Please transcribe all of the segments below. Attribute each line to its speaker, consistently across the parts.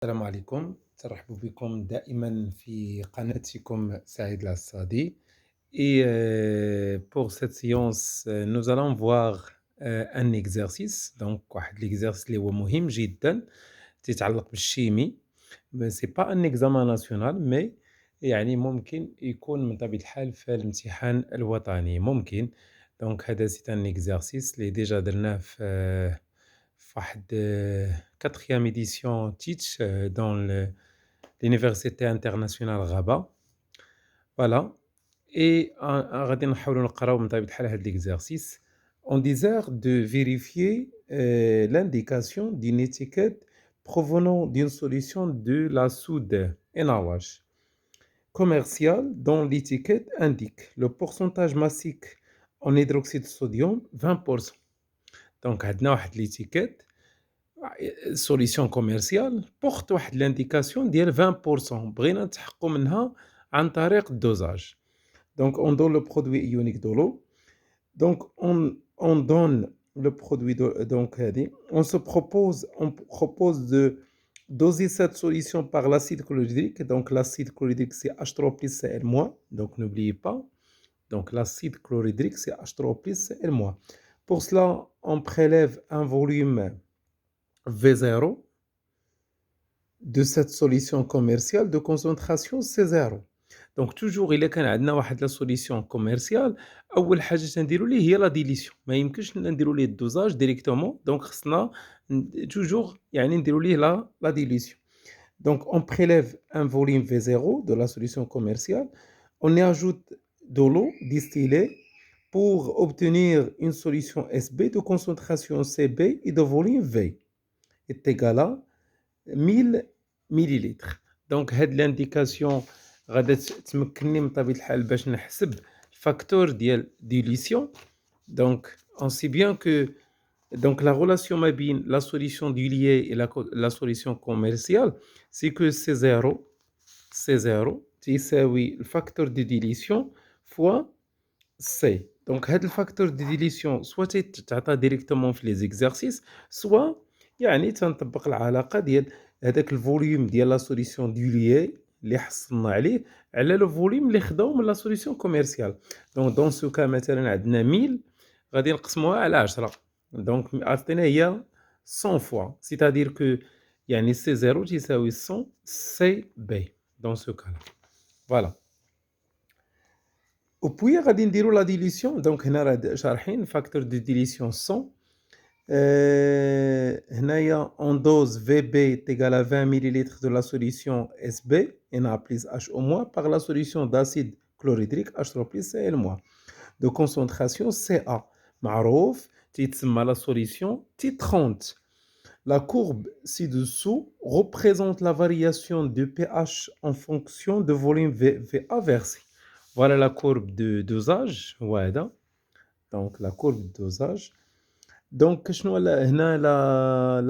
Speaker 1: السلام عليكم، ترحب بكم دائما في قناتكم سعيد العصادي. Et pour cette séance, nous allons voir un exercice. Donc, واحد l'exercice اللي هو مهم جدا تيتعلق بالشيمي. سي با ان examen national مي يعني ممكن يكون من طبيعة الحال في الامتحان الوطني ممكن. دونك هذا سي ان exercice اللي ديجا درناه في واحد quatrième édition teach dans l'université internationale Rabat. Voilà. Et غادي نحاولوا نقراو من طبيعة الحال هاد l'exercice. On désire de vérifier l'indication d'une étiquette provenant d'une solution de la soude NaOH commerciale dont l'étiquette indique le pourcentage massique en hydroxyde de sodium 20%. Donc عندنا واحد l'étiquette solution commerciale porte واحد l'indication ديال 20%. بغينا نتحققوا منها عن طريق الدوزاج. Donc on donne le produit ionique de l'eau. Donc on donne le produit donc on propose de doser cette solution par l'acide chlorhydrique. Donc l'acide chlorhydrique c'est H3 plus Cl-. Donc n'oubliez pas. Donc l'acide chlorhydrique c'est H3 plus Cl-. Pour cela, on prélève un volume V0 de cette solution commerciale de concentration C0. دونك توجور الا كان عندنا واحد لا سوليسيون كوميرسيال اول حاجه تنديروا ليه هي لا ديليسيون ما يمكنش نديروا ليه الدوزاج ديريكتومون دونك خصنا توجور يعني نديروا ليه لا ديليسيون دونك on prélève un volume V0 de la solution commerciale, on y ajoute de l'eau distillée pour obtenir une solution SB de concentration CB et de volume V est égal à 1000 millilitres. Donc هاد l'indication غادا تمكنني من طبيعة الحال باش نحسب الفاكتور ديال ديليسيون. Donc on sait bien que donc la relation ما بين la solution diluée et la solution commerciale c'est que C0 تيساوي الفاكتور دو ديليسيون fois C. Donc هاد الفاكتور دو ديليسيون سوا تيتعطى ديريكتومون في لي زيكزارسيس سوا يعني تنطبق العلاقة ديال هذاك الفوليوم ديال لا سوليسيون ديليي اللي حصلنا عليه على لو فوليوم اللي خداو من لا سوليسيون كوميرسيال. دونك دون سو كا مثلا عندنا 1000 غادي نقسموها على 10 دونك عطينا هي 100 فوا سيتادير كو يعني سي 0 تساوي 100 سي بي دون سو كا. فوالا. وبوي غادي نديرو لا ديليسيون. دونك هنا راه شارحين فاكتور دو ديليسيون 100. هنايا on dose VB est égal à 20 ml de la solution SB Na plus HO- par la solution d'acide chlorhydrique H3 plus Cl- de concentration Ca معروف تيتسمى la solution T30. La courbe ci-dessous représente la variation de pH en fonction de volume VA versé. Voilà la courbe de dosage. وهذا donc la courbe de dosage. Donc,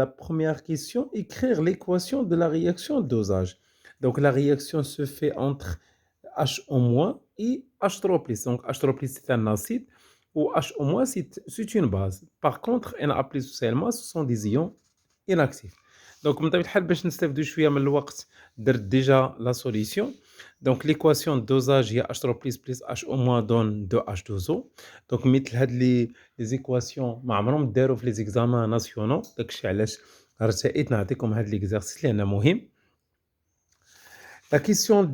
Speaker 1: la première question, écrire l'équation de la réaction de dosage. Donc, la réaction se fait entre HO- et H3+. Donc, H3+, c'est un acide, ou HO- c'est une base. Par contre, Na+, seulement, ce sont des ions inactifs. Donc, من طبيعة الحال باش نستافدوا شوية من الوقت درت déjà la solution. Donc, l'équation de dosage هي H3+ plus HO- donne 2H2O. Donc, مثل هاد لي ايكواسيون ما عمرهم داروا في لي زيكزامان ناسيونال داكشي علاش ارتئيت نعطيكم هاد ليكزارسيس لانه مهم. La question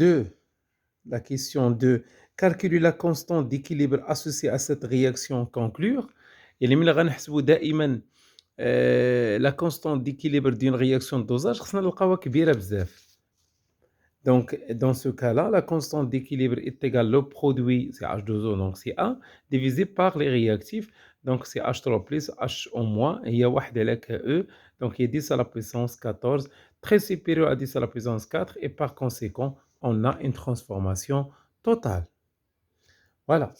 Speaker 1: 2 calculer la constante d'équilibre associée à cette réaction conclure. يعني ملي غنحسبوا دائما la constante d'équilibre d'une réaction de dosage خصنا نلقاوها كبيره بزاف. Donc, dans ce cas-là, la constante d'équilibre est égale au produit, c'est H2O, donc c'est A, divisé par les réactifs, donc c'est H3 plus HO-, et il y a E, donc il y a 10 à la puissance 14, très supérieur à 10 à la puissance 4, et par conséquent, on a une transformation totale. Voilà.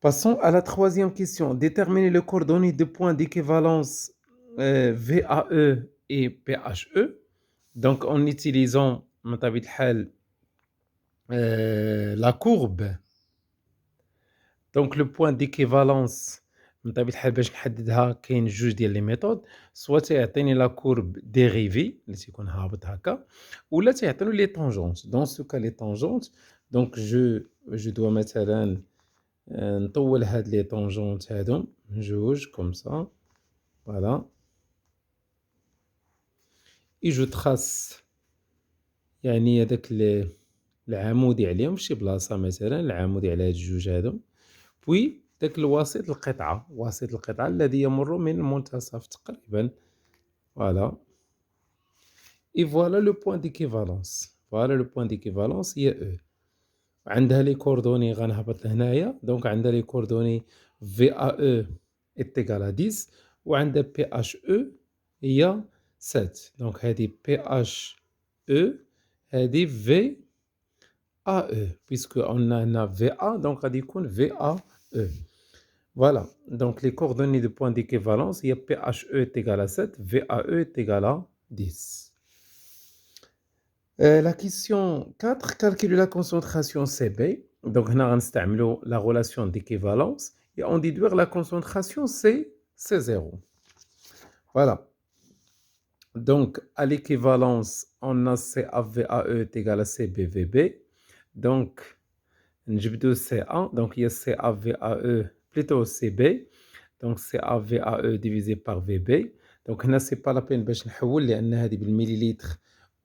Speaker 1: Passons à la troisième question. Déterminer les coordonnées de points d'équivalence VAE et PHE. Donc, en utilisant la courbe, donc le point d'équivalence من طبيعة الحال باش نحددها كاين جوج ديال لي ميثود، سوا تيعطيني لا courbe dérivée اللي تيكون هابط هكا، ولا تيعطيني لي tangentes. Dans ce cas les tangentes donc je dois مثلًا نطوّل هاد لي tangentes هادو جوج comme ça voilà et je trace يعني هذاك العمودي عليهم في شي بلاصة مثلًا، العمودي على هاد الجوج هادو، puis داك الوسيط القطعة، وسيط القطعة الذي يمر من المنتصف تقريبًا voilà et voilà le point d'équivalence. Voilà le point d'équivalence هي E. عندها les coordonnées غنهبط لهنايا دونك عندها les coordonnées VAE est égal à 10 وعندها PHE هي 7 دونك هذه PHE هذه VAE puisque on a هنا VA donc غادي يكون VAE. Voilà donc les coordonnées de point d'équivalence هي PHE est égal à 7 VAE est égal à 10. La question 4, calculer la concentration Cb. Donc, هنا غنستعملوا la relation d'équivalence et en déduire la concentration C0. Voilà. Donc, à l'équivalence, on a CAVAE est égal à CBVB. Donc, نجبدو CA, donc il y a CAVAE plutôt CB. Donc, CAVAE divisé par VB. Donc, هنا c'est pas la peine باش نحول لأن هذه بالمليليتر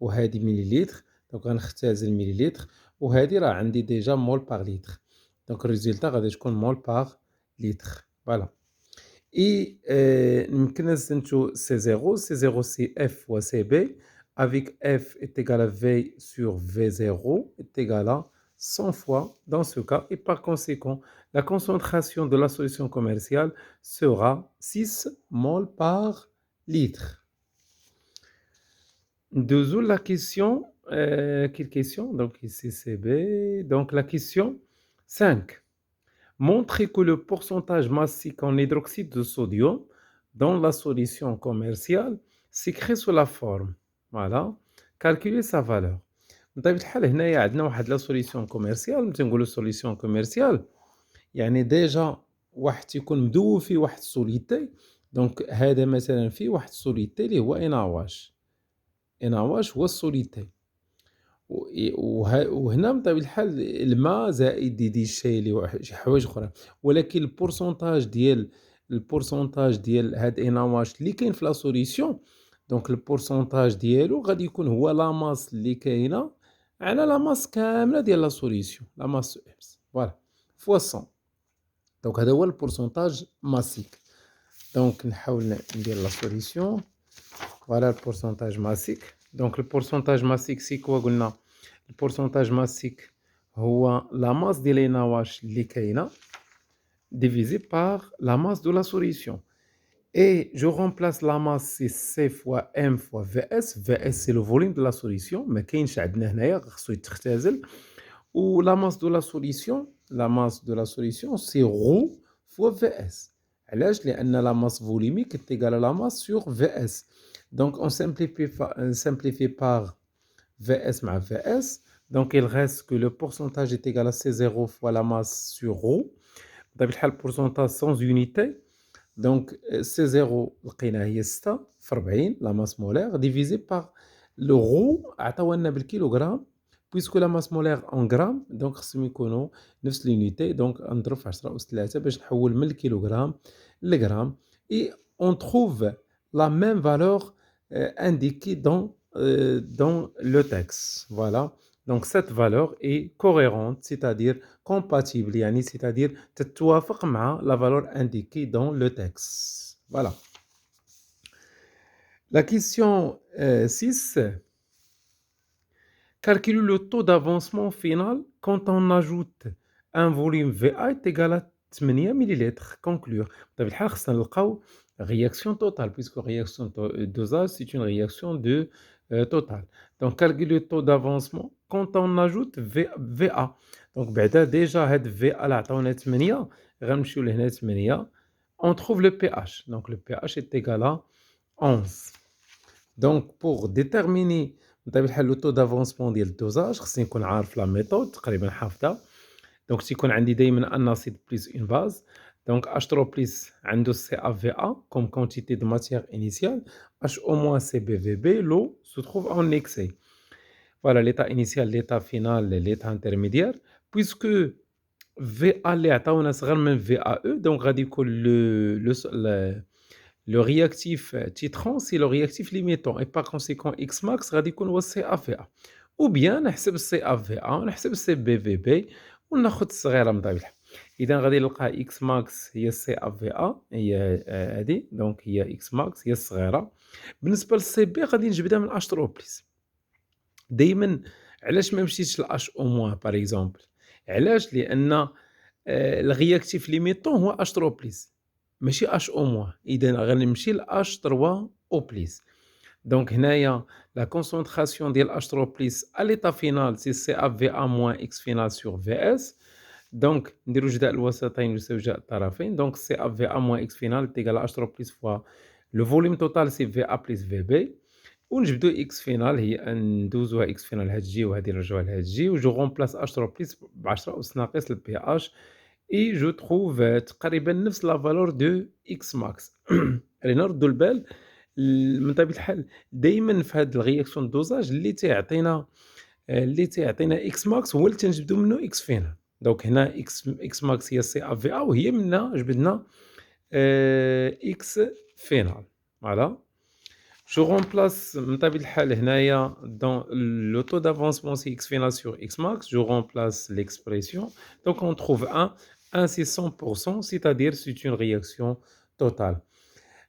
Speaker 1: وهذه مليليتر دونك غنختزل مليليتر وهذه راه عندي ديجا مول باغ لتر دونك الريزلتا غادي تكون مول باغ لتر فوالا اي يمكن نستنتجو سي0 سي اف و سي بي افيك اف est égal à V sur V0 est égal à 100 fois dans ce cas et par conséquent la concentration de la solution commerciale sera 6 mol par litre. Deuxième la question, quelle question? Donc ici c'est B. Donc la question 5. Montrez que le pourcentage massique en hydroxyde de sodium dans la solution commerciale s'écrit sous la forme. Voilà. Calculez sa valeur. بطبيعة الحال هنايا عندنا واحد لا سوليسيون كوميرسيال ملي تنقولوا سوليسيون كوميرسيال يعني ديجا واحد تيكون مدوب فيه واحد السوليتي دونك هذا مثلا فيه واحد السوليتي اللي هو NaOH هو السوليتي وهنا بطبيعة الحال الماء زائد دي شي حوايج اخرى ولكن البورسونتاج ديال هاد NaOH اللي كاين في لا سوليسيون دونك البورسونتاج ديالو غادي يكون هو لا ماس اللي كاينه على لا ماس كامله ديال لا سوليسيون لا ماس اكس فوالا فوا 100 دونك هذا هو البورسونتاج ماسيك دونك نحاول ندير لا سوليسيون فوالا البورسونتاج ماسيك دونك البورسونتاج ماسيك سي كوا قلنا البورسونتاج ماسيك هو لا ماس ديال NaOH اللي كاينه divisé par la masse de la solution. Et je remplace la masse, c'est C fois M fois VS. VS, c'est le volume de la solution. Mais كاينش عندنا هنايا خصو يتختزل. Ou la masse de la solution, c'est ρ fois VS. علاش؟ لأن la masse volumique est égale à la masse sur VS. Donc, on simplifie par VS مع VS. Donc, il reste que le pourcentage est égal à C0 fois la masse sur ρ. بطبيعة الحال pourcentage sans unité. Donc, C0 لقيناه هي 6 في 40 لا ماس مولير ديفيزي باغ لو غو عطاونا بالكيلوغرام بويسكو لا ماس مولير اون غرام دونك خصهم يكونوا نفس لونيتي دونك نضرب في 10 أس 3 باش نحول من الكيلوغرام للغرام اي اون تروف لا ميم فالور indiquée dans le texte. Voilà. Donc cette valeur est cohérente, c'est-à-dire compatible, يعني c'est-à-dire تتوافق مع la valeur indiquée dans le texte. Voilà. La question 6. Calculer le taux d'avancement final quand on ajoute un volume VA est égal à 8 ml. Conclure. بطبيعة الحال خصنا نلقاو réaction totale puisque réaction dosage c'est une réaction de totale. Donc calculer le taux d'avancement quand on ajoute VA. Donc بعدا déjà هاد VA اللي عطاونا 8 غنمشيو لهنا 8 on trouve le pH. Donc le pH est égal à 11. Donc pour déterminer بطبيعة الحال لو طو دافونسمون ديال الدوزاج خصني نكون عارف لا ميثود تقريبا حافظها دونك تيكون عندي دائما ان اسيد بليس اون باز Donc H3+ عنده CaVa comme quantité de matière initiale, Ho- c'est BVB, l'eau se trouve en excès. Voilà l'état initial, l'état final, l'état intermédiaire. Puisque VA اللي عطاونا صغر من VAE, donc غادي يكون le réactif titrant, c'est le réactif limitant et par conséquent Xmax غادي يكون هو CaVa. Ou bien نحسب CaVa ونحسب CBVB وناخد الصغيرة من طبيعة الحال. إذا غادي نلقى Xmax هي CaVa هي هادي، دونك هي Xmax هي الصغيرة. بالنسبة للCB غادي نجبدها من H3+. دايمًا علاش ما مشيتش لH- par exemple؟ علاش؟ لأن الرياكتيف ليميتون هو H3+. ماشي H-. إذا غنمشي لH3O+. دونك هنايا la concentration ديال H3+ à l'état final c'est CaVa moins X final sur Vs. دونك نديرو جداء الوسطين يساوي جداء الطرفين. دونك CaVa moins X final est égal à H3+ fois le volume total c'est Va plus Vb. ونجبدو X final هي ندوزوها X final لهاد الجي وهادي نرجعوها لهاد الجي و جو remplace H3+ ب10 أس ناقص الPH. Et je trouve تقريبا نفس la valeur de Xmax. يعني نردوا البال من طبيعة الحال دايما في هاد الرياكسيون دوزاج اللي تيعطينا Xmax هو اللي تنجبدو منه X final. دونك هنا Xmax هي CaVa وهي منها جبدنا X final. Voilà. Je remplace من طبيعة الحال هنايا dans le taux d'avancement c'est X final sur Xmax, je remplace l'expression. Donc on trouve 1 c'est 100%, c'est-à-dire c'est une réaction totale.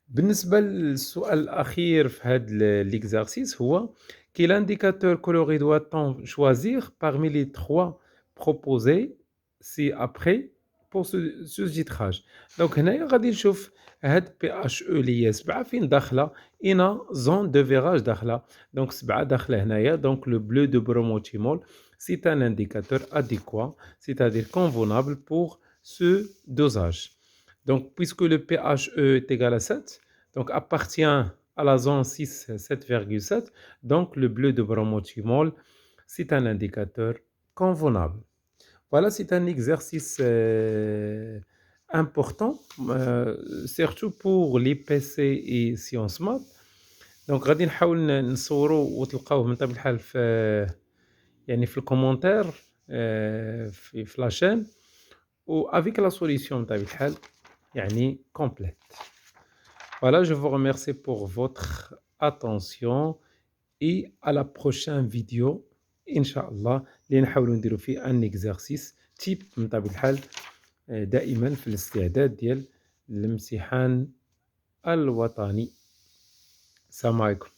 Speaker 1: بالنسبة للسؤال الأخير في هذا l'exercice هو quel indicateur coloré doit-on choisir parmi les 3 proposés ci-après pour ce titrage. Donc هنايا غادي نشوف هاد PHE اللي هي 7 فين داخلة إنا zone de virage داخلة. Donc 7 داخلة هنايا. Donc le bleu de bromothymol c'est un indicateur adéquat, c'est-à-dire convenable pour ce dosage. Donc, puisque le PHE est égal à 7, donc appartient à la zone 6, 7,7, donc le bleu de bromothymol, c'est un indicateur convenable. Voilà, c'est un exercice important, surtout pour les PC et sciences maths. Donc غادي نحاول نصوروا وتلقاوه من طبيعة الحال في يعني في الكومنتير في la chaîne ou avec la solution من طبيعة الحال يعني complète. Voilà, je vous remercie pour votre attention et à la prochaine vidéo إن شاء الله اللي نحاولوا نديروا فيه un exercice type من طبيعة الحال دائما في الاستعداد ديال الامتحان الوطني. السلام عليكم.